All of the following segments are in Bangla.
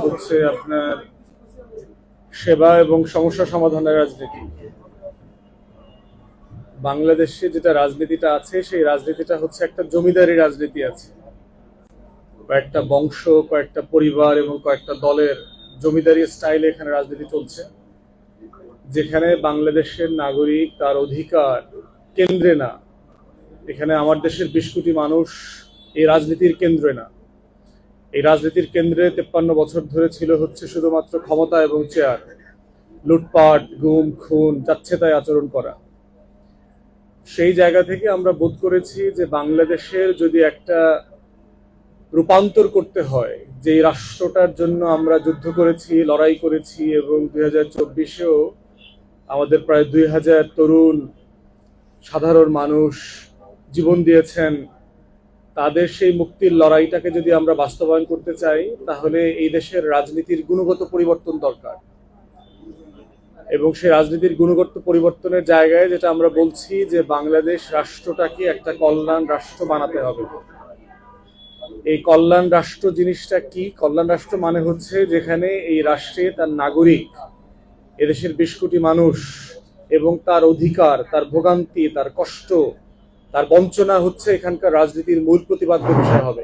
হচ্ছে আপনার সেবা এবং সমস্যা সমাধানের রাজনীতি। বাংলাদেশে যেটা রাজনীতিটা আছে সেই রাজনীতিটা হচ্ছে একটা জমিদারি রাজনীতি আছে। কয়েকটা বংশ, কয়েকটা পরিবার এবং কয়েকটা দলের জমিদারি স্টাইলে এখানে রাজনীতি চলছে, যেখানে বাংলাদেশের নাগরিক তার অধিকার কেন্দ্রে না। এখানে আমার দেশের 20 কোটি মানুষ এই রাজনীতির কেন্দ্রে না। এই রাজনীতির কেন্দ্রে 53 বছর ধরে ছিল হচ্ছে শুধুমাত্র ক্ষমতা এবং চেয়ার, লুটপাট, গুম, খুন, যাচ্ছে তাই আচরণ করা। সেই জায়গা থেকে আমরা বোধ করেছি যে বাংলাদেশের যদি একটা রূপান্তর করতে হয়, যে এই রাষ্ট্রটার জন্য আমরা যুদ্ধ করেছি, লড়াই করেছি এবং 2024-এও আমাদের প্রায় 2000 তরুণ সাধারণ মানুষ জীবন দিয়েছেন, তাদের সেই মুক্তির লড়াইটাকে যদি আমরা বাস্তবায়ন করতে চাই, তাহলে এই দেশের রাজনীতির গুণগত পরিবর্তন দরকার। এবং সেই রাজনীতির গুণগত পরিবর্তনের জায়গায় যেটা আমরা বলছি যে বাংলাদেশ রাষ্ট্রটাকে একটা কল্যাণ রাষ্ট্র বানাতে হবে। এই কল্যাণ রাষ্ট্র জিনিসটা কি? কল্যাণ রাষ্ট্র মানে হচ্ছে যেখানে এই রাষ্ট্রে তার নাগরিক, এদেশের 20 কোটি মানুষ এবং তার অধিকার, তার ভোগান্তি, তার কষ্ট, তার বঞ্চনা হচ্ছে এখানকার রাজনীতির মূল প্রতিপাদ্য বিষয় হবে।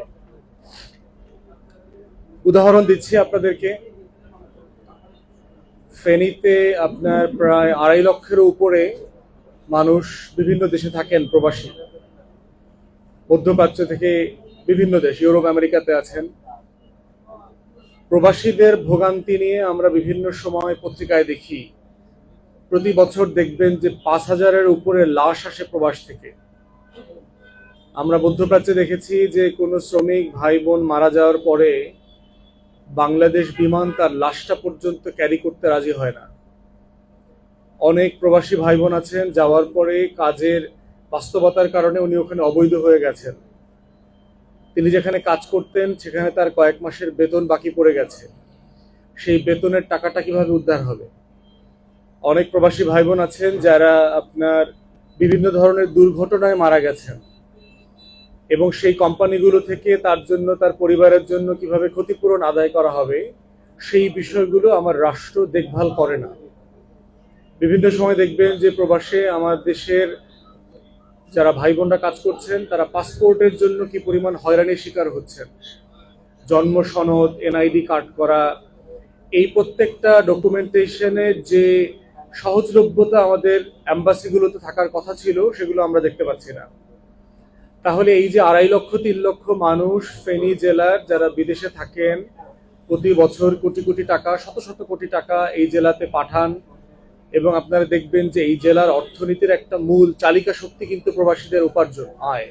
উদাহরণ দিচ্ছি আপনাদেরকে। ফেনীতে আপনার প্রায় 2.5 লক্ষের উপরে মানুষ বিভিন্ন দেশে থাকেন, প্রবাসী। মধ্যপ্রাচ্য থেকে বিভিন্ন দেশ, ইউরোপ আমেরিকাতে আছেন। প্রবাসীদের ভোগান্তি নিয়ে আমরা বিভিন্ন সময় পত্রিকায় দেখি। প্রতি বছর দেখবেন যে 5,000-এর উপরে লাশ আসে প্রবাস থেকে। আমরা মধ্যপ্রাচ্যে দেখেছি যে কোনো শ্রমিক ভাই বোন মারা যাওয়ার পরে বাংলাদেশ বিমান তার লাশটা পর্যন্ত ক্যারি করতে রাজি হয় না। অনেক প্রবাসী ভাই বোন আছেন যাওয়ার পরে কাজের বাস্তবতার কারণে উনি ওখানে অবৈধ হয়ে গেছেন। তিনি যেখানে কাজ করতেন সেখানে তার কয়েক মাসের বেতন বাকি পড়ে গেছে। সেই বেতনের টাকাটা কিভাবে উদ্ধার হবে? অনেক প্রবাসী ভাই বোন আছেন যারা আপনার বিভিন্ন ধরনের দুর্ঘটনায় মারা গেছেন, এবং সেই কোম্পানিগুলো থেকে তার জন্য, তার পরিবারের জন্য কিভাবে ক্ষতিপূরণ আদায় করা হবে, সেই বিষয়গুলো আমার রাষ্ট্র দেখভাল করে না। বিভিন্ন সময় দেখবেন যে প্রবাসে আমার দেশের যারা ভাই বোনরা কাজ করছেন তারা পাসপোর্টের জন্য কি পরিমাণ হয়রানির শিকার হচ্ছেন। জন্ম সনদ, এনআইডি কার্ড করা, এই প্রত্যেকটা ডকুমেন্টেশনের যে সহজলভ্যতা আমাদের অ্যাম্বাসিগুলোতে থাকার কথা ছিল, সেগুলো আমরা দেখতে পাচ্ছি না। তাহলে এই যে 2.5 লক্ষ 3 লক্ষ মানুষ ফেনী জেলার যারা বিদেশে থাকেন, প্রতি বছর কোটি কোটি টাকা, শত শত কোটি টাকা এই জেলাতে পাঠান, এবং আপনারা দেখবেন যে এই জেলার অর্থনীতির একটা মূল চালিকা শক্তি কিন্তু প্রবাসীদের উপার্জন, আয়।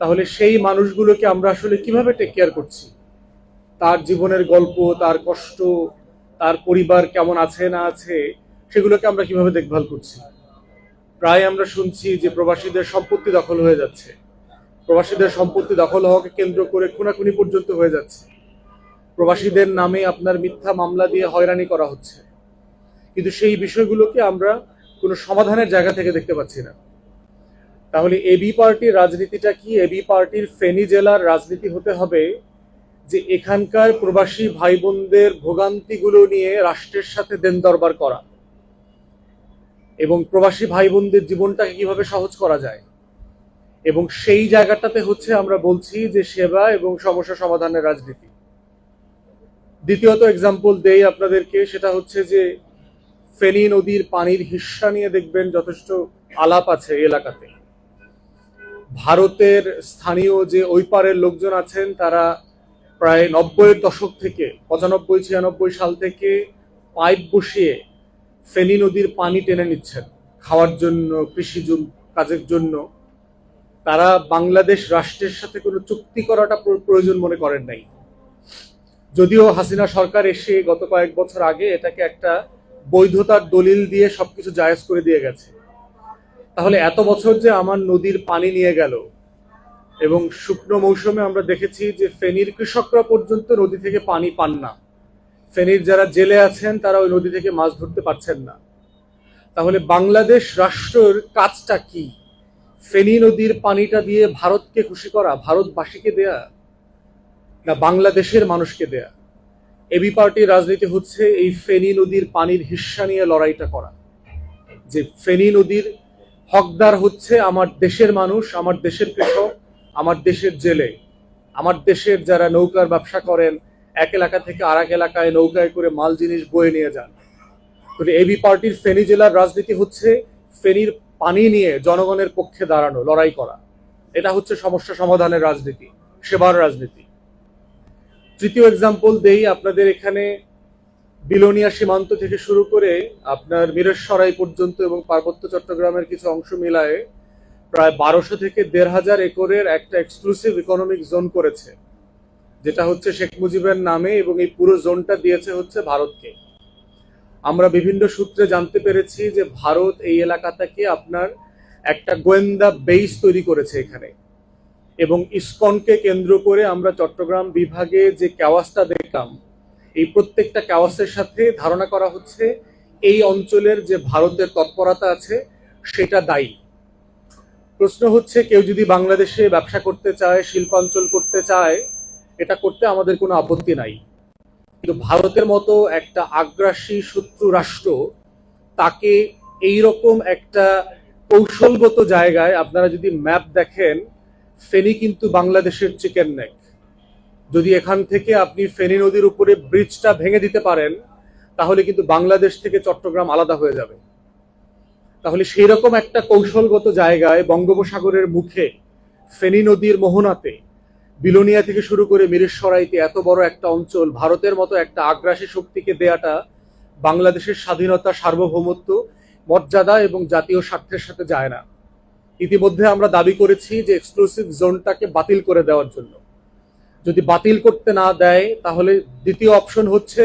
তাহলে সেই মানুষগুলোকে আমরা আসলে কিভাবে টেক কেয়ার করছি? তার জীবনের গল্প, তার কষ্ট, তার পরিবার কেমন আছে না আছে, সেগুলোকে আমরা কিভাবে দেখভাল করছি? প্রায় আমরা শুনছি যে প্রবাসীদের সম্পত্তি দখল হয়ে যাচ্ছে, প্রবাসীদের সম্পত্তি দখল হওয়াকে কেন্দ্র করে খুনাখুনি পর্যন্ত হয়ে যাচ্ছে, প্রবাসীদের নামে আপনার মিথ্যা মামলা দিয়ে হয়রানি করা হচ্ছে। কিন্তু সেই বিষয়গুলোকে আমরা কোনো সমাধানের জায়গা থেকে দেখতে পাচ্ছি না। তাহলে এবি পার্টির রাজনীতিটা কি? এবি পার্টির ফেনী জেলার রাজনীতি হতে হবে যে এখানকার প্রবাসী ভাই বোনদের ভোগান্তিগুলো নিয়ে রাষ্ট্রের সাথে দেন দরবার করা, এবং প্রবাসী ভাই বোনদের জীবনটাকে কিভাবে সহজ করা যায়। এবং সেই জায়গাটাতে হচ্ছে আমরা বলছি যে সেবা এবং সমস্যা সমাধানের রাজনীতি। দ্বিতীয়ত এক্সাম্পল দেই আপনাদেরকে, সেটা হচ্ছে যে ফেনী নদীর পানির হিস্সা নিয়ে দেখবেন যথেষ্ট আলাপ আছে এলাকাতে। ভারতের স্থানীয় যে ওই পারের লোকজন আছেন তারা প্রায় 90-এর দশক থেকে, 95-96 সাল থেকে পাইপ বসিয়ে ফেনী নদীর পানি টেনে নিচ্ছেন খাওয়ার জন্য, কৃষি কাজের জন্য। তারা বাংলাদেশ রাষ্ট্রের সাথে কোনো চুক্তি করাটা প্রয়োজন মনে করেন নাই। যদিও হাসিনা সরকার এসে গত কয়েক বছর আগে এটাকে একটা বৈধতার দলিল দিয়ে সবকিছু জায়েজ করে দিয়ে গেছে। তাহলে এত বছর যে আমার নদীর পানি নিয়ে গেল, এবং শুকনো মৌসুমে আমরা দেখেছি যে ফেনীর কৃষকরা পর্যন্ত নদী থেকে পানি পান না। ফেনীর যারা জেলে আছেন তারা ওই নদী থেকে মাছ ধরতে পারছেন না। তাহলে বাংলাদেশ রাষ্ট্রের কাজটা কি? ফেনী নদীর পানিটা দিয়ে ভারতকে খুশি করা, ভারতবাসীকে দেয়া, না বাংলাদেশের মানুষকে দেয়া? এবি পার্টির রাজনীতি হচ্ছে এই ফেনী নদীর পানির হিস্সা নিয়ে লড়াইটা করা, যে ফেনী নদীর হকদার হচ্ছে আমার দেশের মানুষ, আমার দেশের কৃষক, আমার দেশের জেলে, আমার দেশের যারা নৌকার ব্যবসা করেন, এক এলাকা থেকে আর এক এলাকায় নৌকায় করে মাল জিনিস বয়ে নিয়ে যান। এবি পার্টির ফেনী জেলার রাজনীতি হচ্ছে ফেনীর পানি নিয়ে জনগণের পক্ষে দাঁড়ানো, লড়াই করা। এটা হচ্ছে সমস্যা সমাধানের রাজনীতি, সেবার রাজনীতি। তৃতীয় এক্সাম্পল দেই আপনাদের, এখানে বিলোনিয়া সীমান্ত থেকে শুরু করে আপনার মিরেশসরাই পর্যন্ত এবং পার্বত্য চট্টগ্রামের কিছু অংশ মিলায়ে প্রায় 1200 থেকে 1500 একরের একটা এক্সক্লুসিভ ইকোনমিক জোন করেছে, যেটা হচ্ছে শেখ মুজিবের নামে, এবং এই পুরো জোনটা দিয়েছে হচ্ছে ভারতকে। আমরা বিভিন্ন সূত্রে জানতে পেরেছি যে ভারত এই এলাকাটাকে আপনার একটা গোয়েন্দা বেস তৈরি করেছে এখানে, এবং ইসকনকে কেন্দ্র করে আমরা চট্টগ্রাম বিভাগে যে ক্যাওয়াসটা দেখলাম, এই প্রত্যেকটা ক্যাওয়াসের সাথে ধারণা করা হচ্ছে এই অঞ্চলের যে ভারতের তৎপরতা আছে সেটা দায়ী। প্রশ্ন হচ্ছে, কেউ যদি বাংলাদেশে ব্যবসা করতে চায়, শিল্পাঞ্চল করতে চায়, এটা করতে আমাদের কোনো আপত্তি নাই, কিন্তু ভারতের মতো একটা আগ্রাসী শত্রু রাষ্ট্র তাকে এইরকম একটা কৌশলগত জায়গায়, আপনারা যদি ম্যাপ দেখেন, ফেনী কিন্তু বাংলাদেশের চিকেন নেক। যদি এখান থেকে আপনি ফেনী নদীর উপরে ব্রিজটা ভেঙে দিতে পারেন, তাহলে কিন্তু বাংলাদেশ থেকে চট্টগ্রাম আলাদা হয়ে যাবে। তাহলে সেই রকম একটা কৌশলগত জায়গায় বঙ্গোপসাগরের মুখে ফেনী নদীর মোহনাতে বিলোনিয়া থেকে শুরু করে মিরেশসরাইতে এত বড় একটা অঞ্চল ভারতের মতো একটা আগ্রাসী শক্তিকে দেয়াটা বাংলাদেশের স্বাধীনতা, সার্বভৌমত্ব, মর্যাদা এবং জাতীয় স্বার্থের সাথে যায় না। ইতিমধ্যে আমরা দাবি করেছি যে এক্সক্লুসিভ জোনটাকে বাতিল করে দেওয়ার জন্য। যদি বাতিল করতে না দেয়, তাহলে দ্বিতীয় অপশন হচ্ছে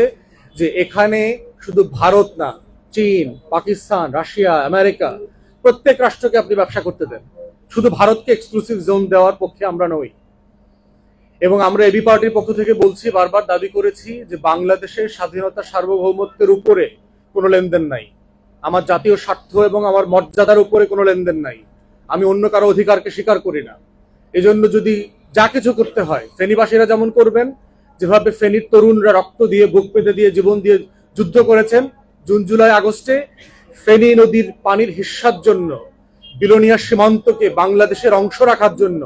যে এখানে শুধু ভারত না, চীন, পাকিস্তান, রাশিয়া, আমেরিকা, প্রত্যেক রাষ্ট্রকে আপনি ব্যবসা করতে দেন, শুধু ভারতকে এক্সক্লুসিভ জোন দেওয়ার পক্ষে আমরা নই। এবং আমরা এবি পার্টির পক্ষ থেকে বলছি, বারবার দাবি করেছি যে বাংলাদেশের স্বাধীনতা, সার্বভৌমত্বের উপরে কোনো লেনদেন নাই, আমার জাতীয় স্বার্থ এবং আমার মর্যাদার উপরে কোনো লেনদেন নাই, আমি অন্য কারো অধিকারকে স্বীকার করি না। এজন্য যদি যা কিছু করতে হয়, ফেনীবাসীরা যেমন করবেন, যেভাবে ফেনীর তরুণরা রক্ত দিয়ে, বুক পেতে দিয়ে, জীবন দিয়ে যুদ্ধ করেছেন জুন, জুলাই, আগস্টে, ফেনী নদীর পানির হিস্সার জন্য, বিলোনিয়া সীমান্তকে বাংলাদেশের অংশ রাখার জন্য,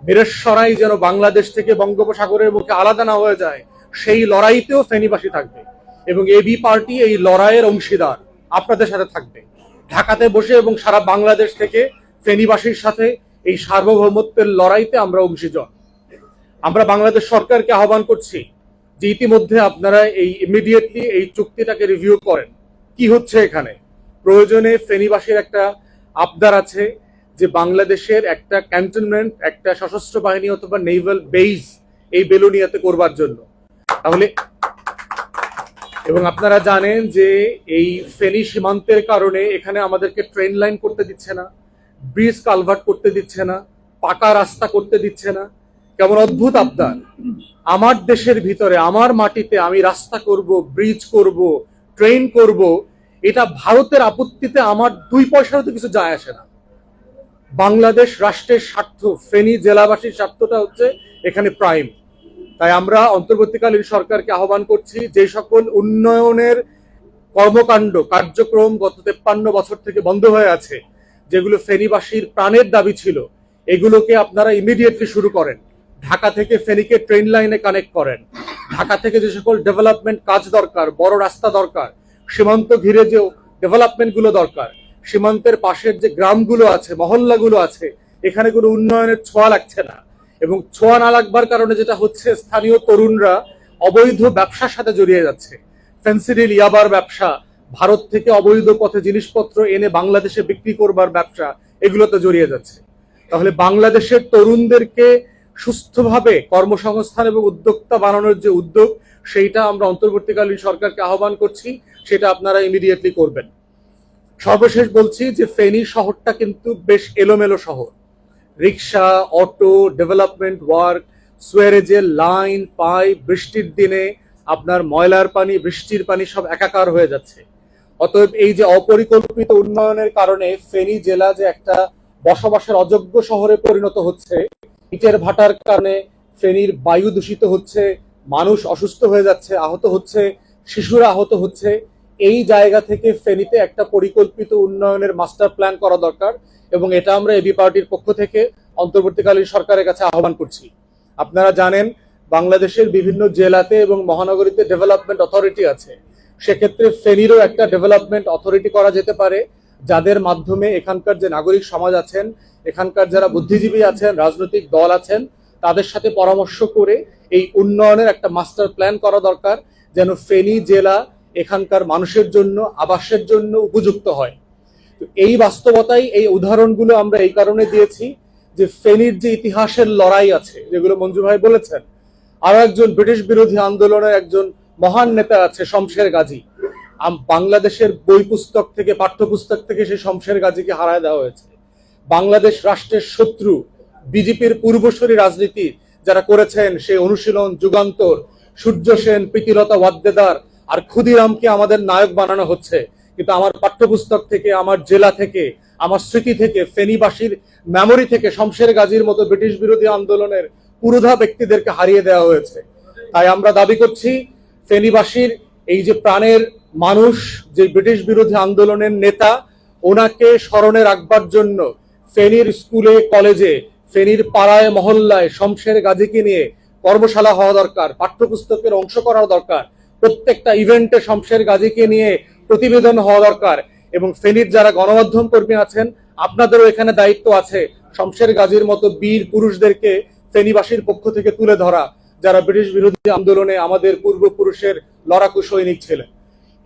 মিরেশসরাই যেন বাংলাদেশ থেকে বঙ্গোপসাগরের মুখে আলাদা না হয়ে যায়, সেই লড়াইতেও ফেনীবাসী থাকবে। এবং এবি পার্টি এই লড়াইয়ের অংশীদার, আপনাদের সাথে থাকবে, ঢাকাতে বসে এবং সারা বাংলাদেশ থেকে ফেনীবাসীর সাথে এই সার্বভৌমত্বের লড়াইতে আমরা অংশীজন। আমরা বাংলাদেশ সরকারকে আহ্বান করছি যে ইতিমধ্যে আপনারা এই ইমিডিয়েটলি এই চুক্তিটাকে রিভিউ করেন, কি হচ্ছে এখানে। প্রয়োজনে ফেনীবাসীর একটা আবদার আছে যে বাংলাদেশের একটা ক্যান্টনমেন্ট, একটা সশস্ত্র বাহিনী অথবা নেভাল বেস এই বেলোনিয়াতে করবার জন্য। তাহলে, এবং আপনারা জানেন যে এই ফেনী সীমান্তের কারণে এখানে আমাদেরকে ট্রেন লাইন করতে দিচ্ছে না, ব্রিজ কালভার্ট করতে দিচ্ছে না, পাকা রাস্তা করতে দিচ্ছে না। কেমন অদ্ভুত আবদার! আমার দেশের ভিতরে, আমার মাটিতে আমি রাস্তা করব, ব্রিজ করব, ট্রেন করব, এটা ভারতের আপত্তিতে আমার 2 পয়সারও তো কিছু যায় আসে না। বাংলাদেশ রাষ্ট্রের স্বার্থ, ফেনী জেলাবাসীর স্বার্থটা হচ্ছে এখানে প্রাইম। তাই আমরা অন্তর্বর্তীকালীন সরকারকে আহ্বান করছি, যে সকল উন্নয়নের কর্মকাণ্ড, কার্যক্রম গত 53 বছর থেকে বন্ধ হয়ে আছে, যেগুলো ফেনীবাসীর প্রাণের দাবি ছিল, এগুলোকে আপনারা ইমিডিয়েটলি শুরু করেন। ঢাকা থেকে ফেনীকে ট্রেন লাইনে কানেক্ট করেন। ঢাকা থেকে যে সকল ডেভেলপমেন্ট কাজ দরকার, বড় রাস্তা দরকার, সীমান্ত ঘিরে যে ডেভেলপমেন্ট গুলো দরকার, সীমান্তের পাশের যে গ্রামগুলো আছে, মহল্লাগুলো আছে, এখানে কোনো উন্নয়নের ছোঁয়া লাগছে না। এবং ছোঁয়া না লাগবার কারণে যেটা হচ্ছে, স্থানীয় তরুণরা অবৈধ ব্যবসার সাথে জড়িয়ে যাচ্ছে। ফেন্সিডিল, ইয়াবার ব্যবসা, ভারত থেকে অবৈধ পথে জিনিসপত্র এনে বাংলাদেশে বিক্রি করবার ব্যবসা, এগুলোতে জড়িয়ে যাচ্ছে। তাহলে বাংলাদেশের তরুণদেরকে সুস্থভাবে কর্মসংস্থান এবং উদ্যোক্তা বানানোর যে উদ্যোগ, সেইটা আমরা অন্তর্বর্তীকালীন সরকারকে আহ্বান করছি, সেটা আপনারা ইমিডিয়েটলি করবেন। সর্বশেষ বলছি যে ফেনী শহরটা কিন্তু বেশ এলোমেলো শহর। রিক্সা, অটো, ডেভেলপমেন্ট ওয়ার্ক, সুয়ারেজের লাইন, পাইপ, বৃষ্টির দিনে আপনার ময়লার পানি, বৃষ্টির পানি সব একাকার হয়ে যাচ্ছে। অতএব এই যে অপরিকল্পিত উন্নয়নের কারণে ফেনী জেলা যে একটা বসবাসের অযোগ্য শহরে পরিণত হচ্ছে, ইটের ভাটার কারণে ফেনীর বায়ু দূষিত হচ্ছে, মানুষ অসুস্থ হয়ে যাচ্ছে, আহত হচ্ছে, শিশুরা আহত হচ্ছে। এই জায়গা থেকে ফেনীতে একটা পরিকল্পিত উন্নয়নের মাস্টার প্ল্যান করা দরকার, এবং এটা আমরা এবি পার্টির পক্ষ থেকে অন্তর্বর্তীকালীন সরকারের কাছে আহ্বান করছি। আপনারা জানেন বাংলাদেশের বিভিন্ন জেলাতে এবং মহানগরীতে ডেভেলপমেন্ট অথরিটি আছে। সেক্ষেত্রে ফেনীরও একটা ডেভেলপমেন্ট অথরিটি করা যেতে পারে, যাদের মাধ্যমে এখানকার যে নাগরিক সমাজ আছেন, এখানকার যারা বুদ্ধিজীবী আছেন, রাজনৈতিক দল আছেন, তাদের সাথে পরামর্শ করে এই উন্নয়নের একটা মাস্টার প্ল্যান করা দরকার, যেন ফেনী জেলা এখানকার মানুষের জন্য আবাসের জন্য উপযুক্ত হয়। এই বাস্তবতাই, এই উদাহরণগুলো আমরা এই কারণে দিয়েছি যে ফেনীর যে ইতিহাসের লড়াই আছে, যেগুলো মঞ্জু ভাই বলেছেন, আরো একজন ব্রিটিশ বিরোধী আন্দোলনের একজন মহান নেতা আছে শমশের গাজী। বাংলাদেশের বই পুস্তক থেকে, পাঠ্যপুস্তক থেকে সেই শমশের গাজীকে হারায় দেওয়া হয়েছে। বাংলাদেশ রাষ্ট্রের শত্রু বিজেপির পূর্বসূরি রাজনীতি যারা করেছেন, সেই অনুশীলন, যুগান্তর, সূর্য সেন, প্রীতিলতা ওয়াদ্দেদার আর ক্ষুদিরামকে আমাদের নায়ক বানানো হচ্ছে। কিন্তু আমার পাঠ্যপুস্তক থেকে, আমার জেলা থেকে, আমার স্মৃতি থেকে, ফেনীবাসীর মেমোরি থেকে শমশের গাজীর মতো ব্রিটিশ বিরোধী আন্দোলনের পুরোধা ব্যক্তিদেরকে হারিয়ে দেওয়া হয়েছে। তাই আমরা দাবি করছি, ফেনীবাসীর এই যে প্রাণের মানুষ, যে ব্রিটিশ বিরোধী আন্দোলনের নেতা, ওনাকে স্মরণে রাখবার জন্য ফেনীর স্কুলে কলেজে, ফেনীর পাড়ায় মহল্লায় শমশের গাজীকে নিয়ে কর্মশালা হওয়া দরকার, পাঠ্যপুস্তকের অংশ করা দরকার, প্রত্যেকটা ইভেন্টে শমশের গাজীকে নিয়ে প্রতিবেদন হওয়া দরকার। এবং ফেনীর যারা গণমাধ্যম কর্মী আছেন, আপনাদেরও এখানে দায়িত্ব আছে শমশের গাজীর মতো বীর পুরুষদেরকে ফেনীবাসীর পক্ষ থেকে তুলে ধরা, যারা ব্রিটিশ বিরোধী আন্দোলনে আমাদের পূর্বপুরুষের লড়াকু সৈনিক ছিলেন।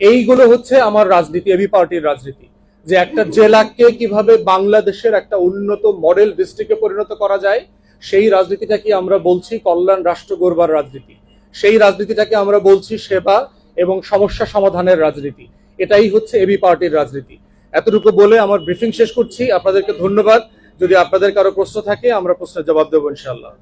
এইগুলো হচ্ছে আমার রাজনীতি, এবি পার্টির রাজনীতি, যে একটা জেলাকে কিভাবে বাংলাদেশের একটা উন্নত মডেল ডিস্ট্রিক্টে পরিণত করা যায়। সেই রাজনীতিটাকে আমরা বলছি কল্যাণ রাষ্ট্র গড়বার রাজনীতি। সেই রাজনীতিটাকে আমরা বলছি সেবা এবং সমস্যা সমাধানের রাজনীতি। এটাই হচ্ছে এবি পার্টির রাজনীতি। এতটুকু বলে আমার ব্রিফিং শেষ করছি। আপনাদেরকে ধন্যবাদ। যদি আপনাদের কারো প্রশ্ন থাকে, আমরা প্রশ্নের জবাব দেবো ইনশাআল্লাহ।